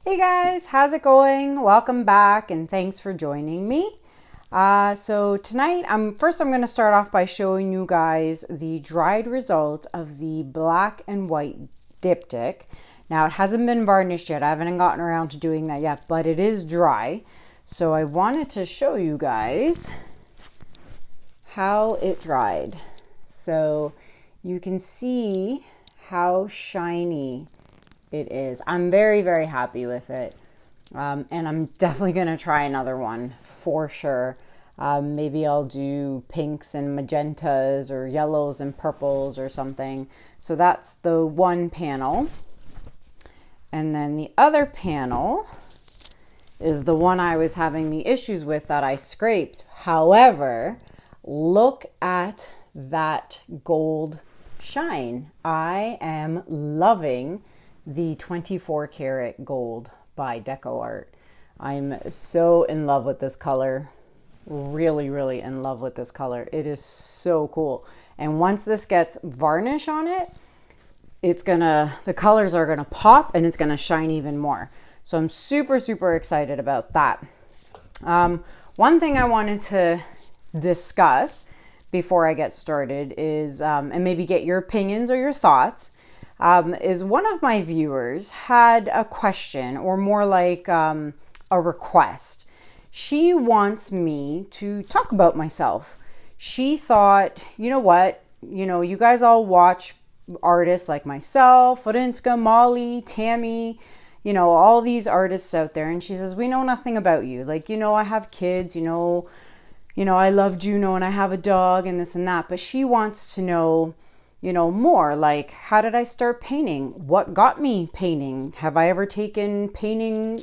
Hey guys, how's it going? Welcome back and thanks for joining me. So tonight, I'm going to start off by showing you guys the dried result of the black and white diptych. Now it hasn't been varnished yet. I haven't gotten around to doing that yet, but it is dry. So I wanted to show you guys how it dried. So you can see how shiny it is. I'm very, very happy with it. And I'm definitely going to try another one for sure. Maybe I'll do pinks and magentas or yellows and purples or something. So that's the one panel. And then the other panel is the one I was having the issues with that I scraped. However, look at that gold shine. I am loving the 24 karat gold by ColourArte. I'm so in love with this color. Really, really in love with this color. It is so cool. And once this gets varnish on it, the colors are gonna pop and it's gonna shine even more. So I'm super, super excited about that. One thing I wanted to discuss before I get started is, and maybe get your opinions or your thoughts, is one of my viewers had a question, or more like a request. She wants me to talk about myself. She thought, you know what, you guys all watch artists like myself, Forinska, Molly, Tammy, all these artists out there. And she says, we know nothing about you. Like, I have kids, I love JUNO and I have a dog and this and that. But she wants to know, more like, how did I start painting? What got me painting? Have I ever taken painting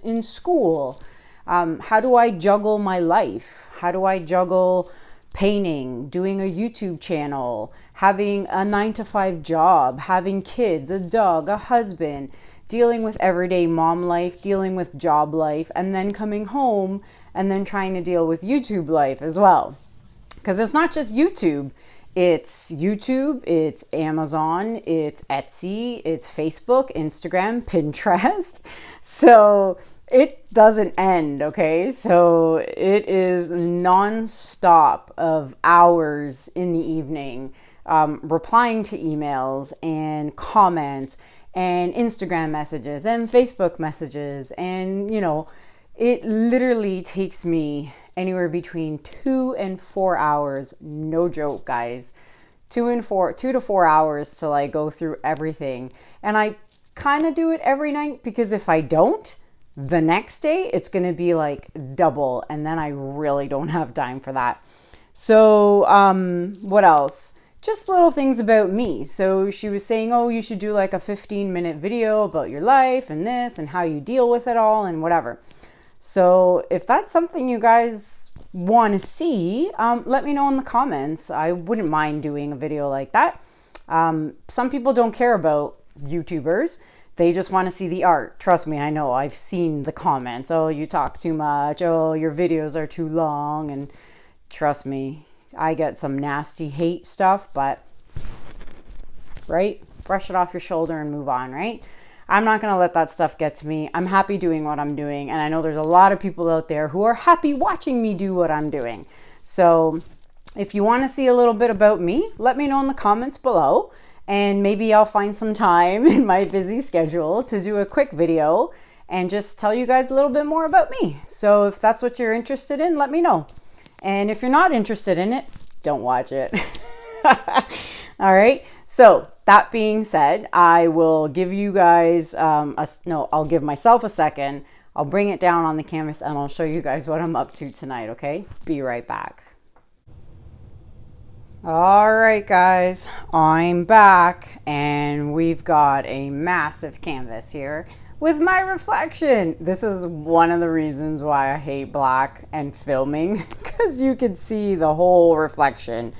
in school? How do I juggle my life? How do I juggle painting, doing a YouTube channel, having a 9-to-5 job, having kids, a dog, a husband, dealing with everyday mom life, dealing with job life, and then coming home and then trying to deal with YouTube life as well. Because it's not just YouTube. It's YouTube, it's Amazon, it's Etsy, it's Facebook, Instagram, Pinterest. So it doesn't end, okay? So it is non-stop of hours in the evening, replying to emails and comments and Instagram messages and Facebook messages. And, it literally takes me anywhere between 2 and 4 hours, no joke, guys, 2 to 4 hours till I go through everything. And I kind of do it every night, because if I don't, the next day it's going to be like double, and then I really don't have time for that. So what else? Just little things about me. So she was saying, oh, you should do like a 15-minute video about your life and this and how you deal with it all and whatever. So if that's something you guys want to see, let me know in the comments. I wouldn't mind doing a video like that. Some people don't care about YouTubers. They just want to see the art. Trust me, I know. I've seen the comments. Oh, you talk too much. Oh, your videos are too long. And trust me, I get some nasty hate stuff, but right? Brush it off your shoulder and move on, right? I'm not going to let that stuff get to me. I'm happy doing what I'm doing. And I know there's a lot of people out there who are happy watching me do what I'm doing. So if you want to see a little bit about me, let me know in the comments below. And maybe I'll find some time in my busy schedule to do a quick video and just tell you guys a little bit more about me. So if that's what you're interested in, let me know. And if you're not interested in it, don't watch it. All right. So that being said, I will give you guys, I'll give myself a second. I'll bring it down on the canvas and I'll show you guys what I'm up to tonight. Okay. Be right back. All right, guys, I'm back and we've got a massive canvas here with my reflection. This is one of the reasons why I hate black and filming, because you can see the whole reflection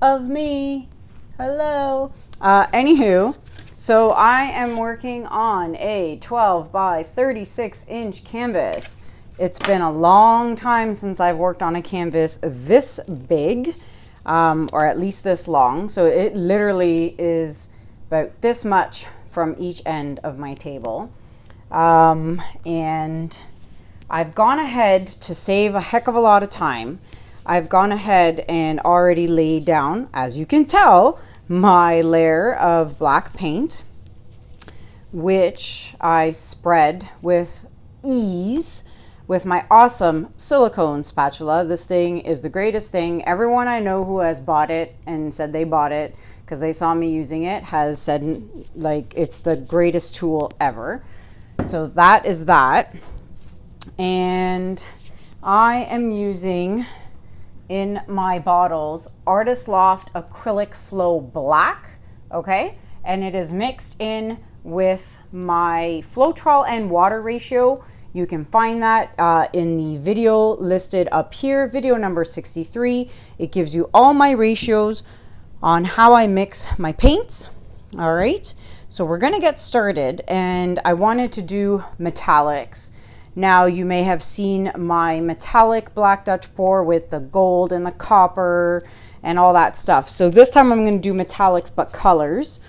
of me. Hello. Anywho, so I am working on a 12 by 36 inch canvas. It's been a long time since I've worked on a canvas this big, or at least this long. So it literally is about this much from each end of my table. And I've gone ahead to save a heck of a lot of time. I've gone ahead and already laid down, as you can tell, my layer of black paint, which I spread with ease with my awesome silicone spatula. This thing is the greatest thing. Everyone I know who has bought it and said they bought it because they saw me using it has said like it's the greatest tool ever. So that is that. And I am using in my bottles Artist Loft Acrylic Flow Black, okay? And it is mixed in with my Floetrol and water ratio. You can find that in the video listed up here, video number 63. It gives you all my ratios on how I mix my paints. All right, so we're gonna get started, and I wanted to do metallics. Now you may have seen my metallic black Dutch pour with the gold and the copper and all that stuff. So this time I'm gonna do metallics but colors.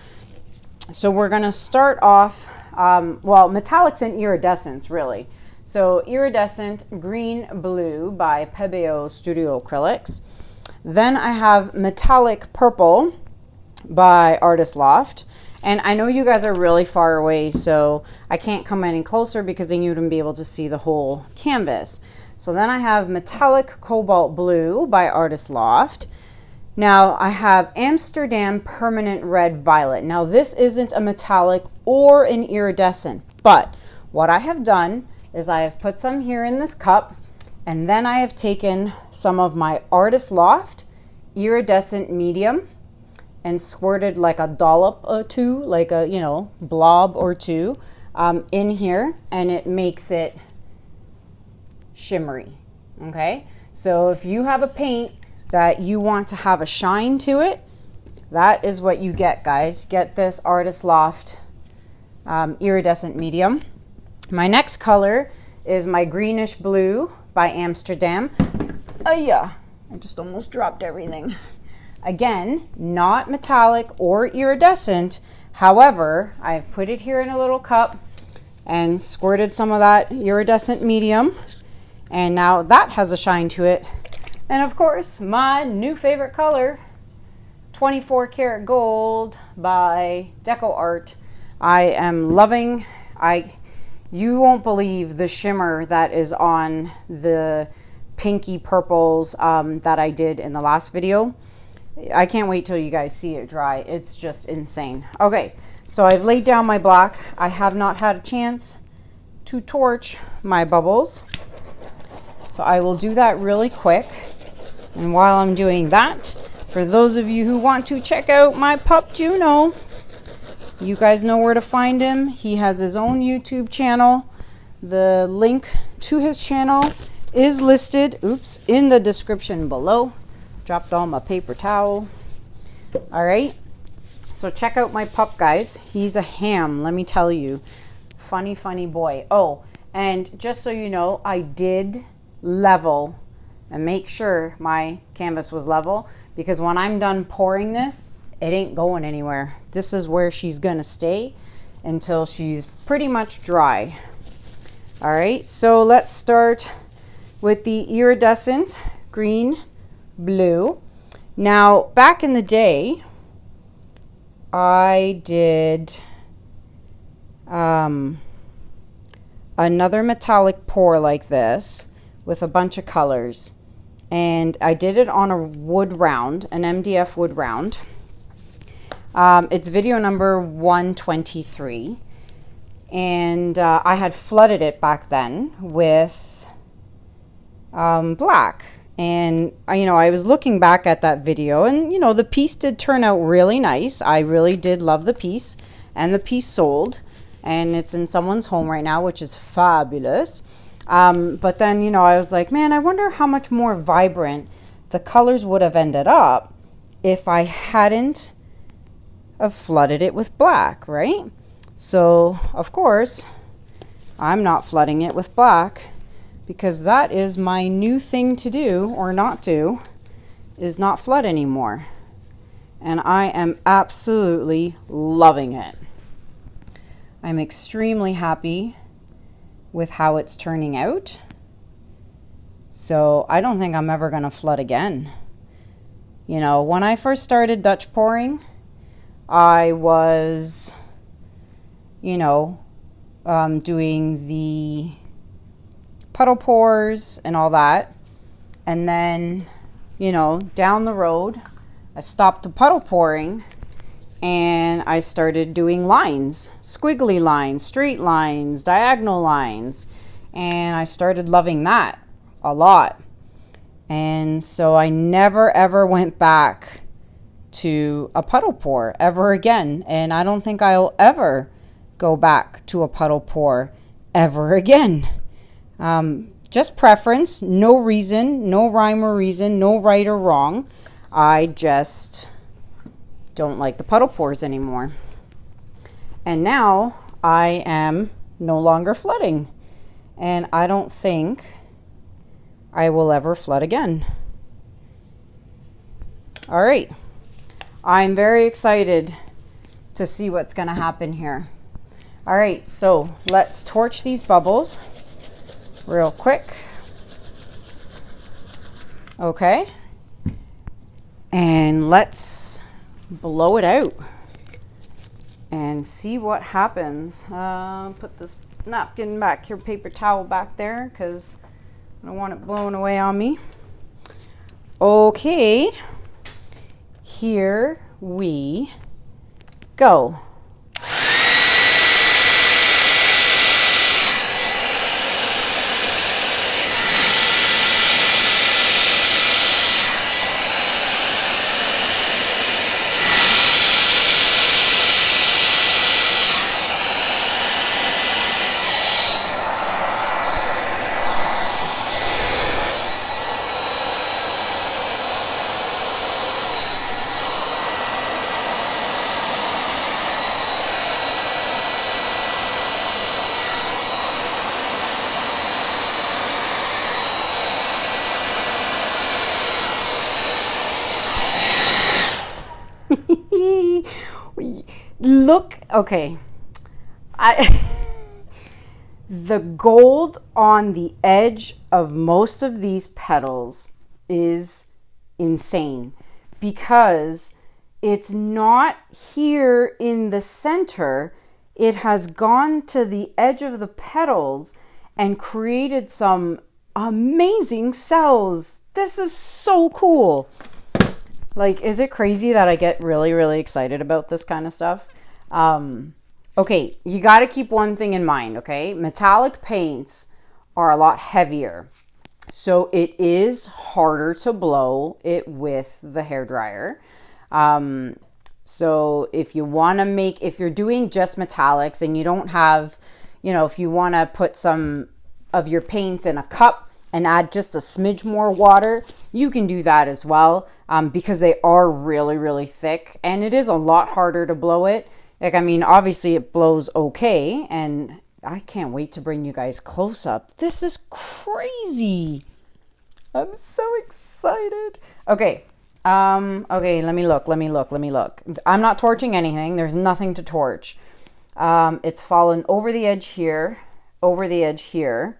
So we're gonna start off, well, metallics and iridescence really. So iridescent green blue by Pebeo Studio Acrylics. Then I have metallic purple by Artist Loft. And I know you guys are really far away, so I can't come any closer because then you wouldn't be able to see the whole canvas. So then I have metallic cobalt blue by Artist Loft. Now I have Amsterdam permanent red violet. Now this isn't a metallic or an iridescent, but what I have done is I have put some here in this cup, and then I have taken some of my Artist Loft iridescent medium and squirted like a dollop or two, like a, you know, blob or two in here, and it makes it shimmery, okay? So if you have a paint that you want to have a shine to it, that is what you get, guys. Get this Artist Loft iridescent medium. My next color is my greenish blue by Amsterdam. Oh yeah, I just almost dropped everything. Again, not metallic or iridescent. However, I've put it here in a little cup and squirted some of that iridescent medium, and now that has a shine to it. And of course, my new favorite color, 24 karat gold by ColourArte. I am loving, you won't believe the shimmer that is on the pinky purples that I did in the last video. I can't wait till you guys see it dry. It's just insane. Okay, so I've laid down my black. I have not had a chance to torch my bubbles, so I will do that really quick. And while I'm doing that, for those of you who want to check out my pup JUNO, you guys know where to find him. He has his own YouTube channel. The link to his channel is listed, oops, in the description below. Dropped all my paper towel. All right, so check out my pup, guys. He's a ham, let me tell you. Funny, funny boy. Oh, and just so you know, I did level and make sure my canvas was level, because when I'm done pouring this, it ain't going anywhere. This is where she's gonna stay until she's pretty much dry. All right, so let's start with the iridescent green blue. Now, back in the day, I did another metallic pour like this with a bunch of colors, and I did it on a wood round, an MDF wood round. It's video number 123, and I had flooded it back then with black. And you know, I was looking back at that video, and you know, the piece did turn out really nice. I really did love the piece, and the piece sold, and it's in someone's home right now, which is fabulous. But then, you know, I was like, man, I wonder how much more vibrant the colors would have ended up if I hadn't have flooded it with black, right? So of course I'm not flooding it with black, because that is my new thing to do, or not do, is not flood anymore. And I am absolutely loving it. I'm extremely happy with how it's turning out. So I don't think I'm ever gonna flood again. You know, when I first started Dutch pouring, I was, you know, doing the puddle pours and all that. And then, you know, down the road, I stopped the puddle pouring and I started doing lines, squiggly lines, straight lines, diagonal lines. And I started loving that a lot. And so I never ever went back to a puddle pour ever again. And I don't think I'll ever go back to a puddle pour ever again. Just preference, no reason, no rhyme or reason, no right or wrong. I just don't like the puddle pours anymore. And now I am no longer flooding. And I don't think I will ever flood again. All right. I'm very excited to see what's going to happen here. All right, so let's torch these bubbles real quick. Okay. And let's blow it out and see what happens. Put this napkin back here, paper towel back there, because I don't want it blowing away on me. Okay, here we go. Look, okay. The gold on the edge of most of these petals is insane because it's not here in the center. It has gone to the edge of the petals and created some amazing cells. This is so cool. Like, is it crazy that I get really, really excited about this kind of stuff? Okay, you got to keep one thing in mind, okay? Metallic paints are a lot heavier. So it is harder to blow it with the hairdryer. So if you want to make, if you're doing just metallics and you don't have, you know, if you want to put some of your paints in a cup and add just a smidge more water, you can do that as well, because they are really, really thick and it is a lot harder to blow it. Like, I mean, obviously it blows okay, and I can't wait to bring you guys close up. This is crazy. I'm so excited. Okay. Okay, let me look. I'm not torching anything. There's nothing to torch. It's fallen over the edge here, over the edge here.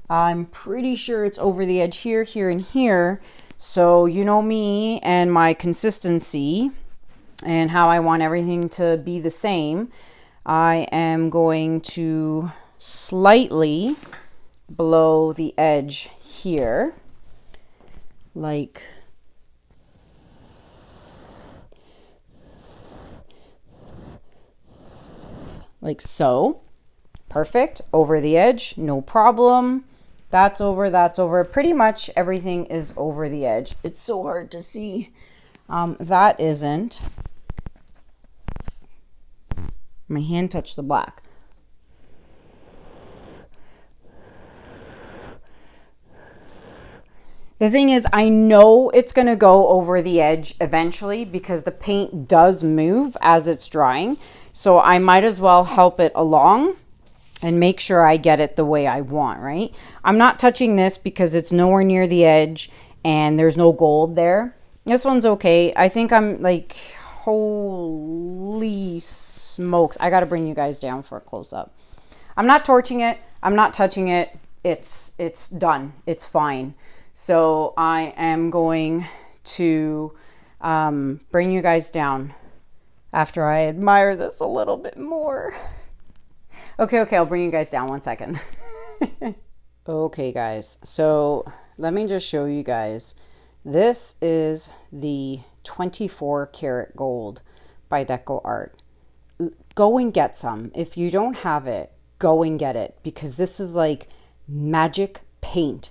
I'm pretty sure it's over the edge here, here, and here. So you know me and my consistency and how I want everything to be the same. I am going to slightly blow the edge here, like so. Perfect. Over the edge, no problem. That's over, that's over. Pretty much everything is over the edge. It's so hard to see. That isn't. My hand touched the black. The thing is, I know it's going to go over the edge eventually because the paint does move as it's drying. So I might as well help it along and make sure I get it the way I want, right? I'm not touching this because it's nowhere near the edge and there's no gold there. This one's okay. I think I'm like, holy smokes. I got to bring you guys down for a close-up. I'm not torching it. I'm not touching it. It's done. It's fine. So I am going to bring you guys down after I admire this a little bit more. Okay, I'll bring you guys down 1 second. Okay, guys, so let me just show you guys. This is the 24 karat gold by ColourArte. Go and get some. If you don't have it, go and get it, because this is like magic paint.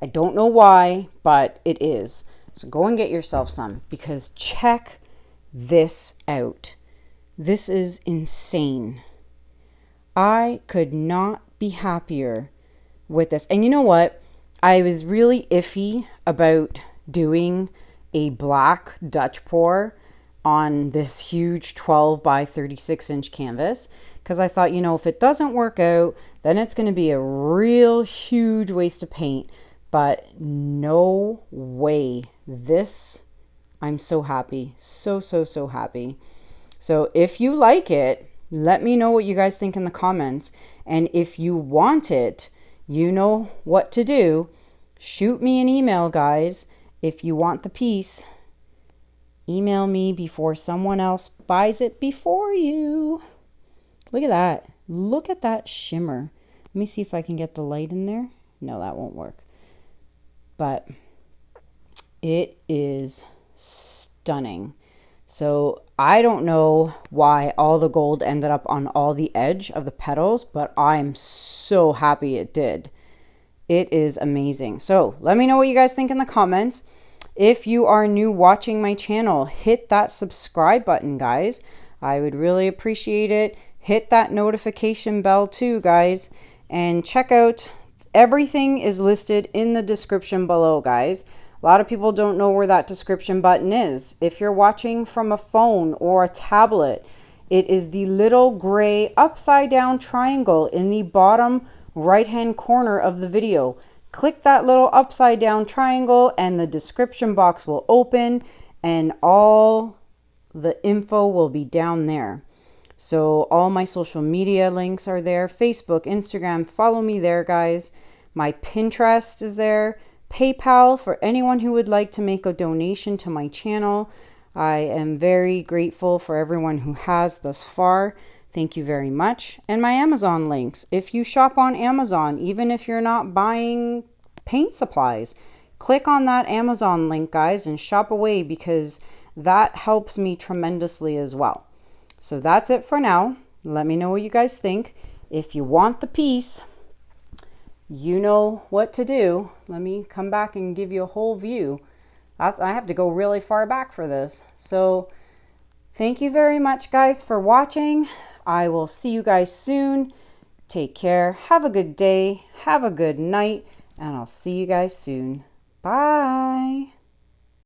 I don't know why, but it is. So go and get yourself some, because check this out. This is insane. I could not be happier with this. And you know what? I was really iffy about doing a black Dutch pour on this huge 12 by 36 inch canvas, because I thought, you know, if it doesn't work out, then it's going to be a real huge waste of paint. But no way. This, I'm so happy. So happy. So if you like it, let me know what you guys think in the comments. And if you want it, you know what to do. Shoot me an email, guys. If you want the piece, email me before someone else buys it before you. Look at that. Look at that shimmer. Let me see if I can get the light in there. No, that won't work. But it is stunning. So I don't know why all the gold ended up on all the edge of the petals, but I'm so happy it did. It is amazing. So let me know what you guys think in the comments. If you are new watching my channel, hit that subscribe button, guys. I would really appreciate it. Hit that notification bell too, guys. And check out, everything is listed in the description below, guys. A lot of people don't know where that description button is. If you're watching from a phone or a tablet, it is the little gray upside down triangle in the bottom right hand corner of the video. Click that little upside down triangle and the description box will open and all the info will be down there. So all my social media links are there. Facebook, Instagram, follow me there, guys. My Pinterest is there. PayPal for anyone who would like to make a donation to my channel. I am very grateful for everyone who has thus far. Thank you very much. And my Amazon links. If you shop on Amazon, even if you're not buying paint supplies, click on that Amazon link, guys, and shop away, because that helps me tremendously as well. So that's it for now. Let me know what you guys think. If you want the piece, you know what to do. Let me come back and give you a whole view. I have to go really far back for this. So thank you very much, guys, for watching. I will see you guys soon. Take care. Have a good day. Have a good night. And I'll see you guys soon. Bye.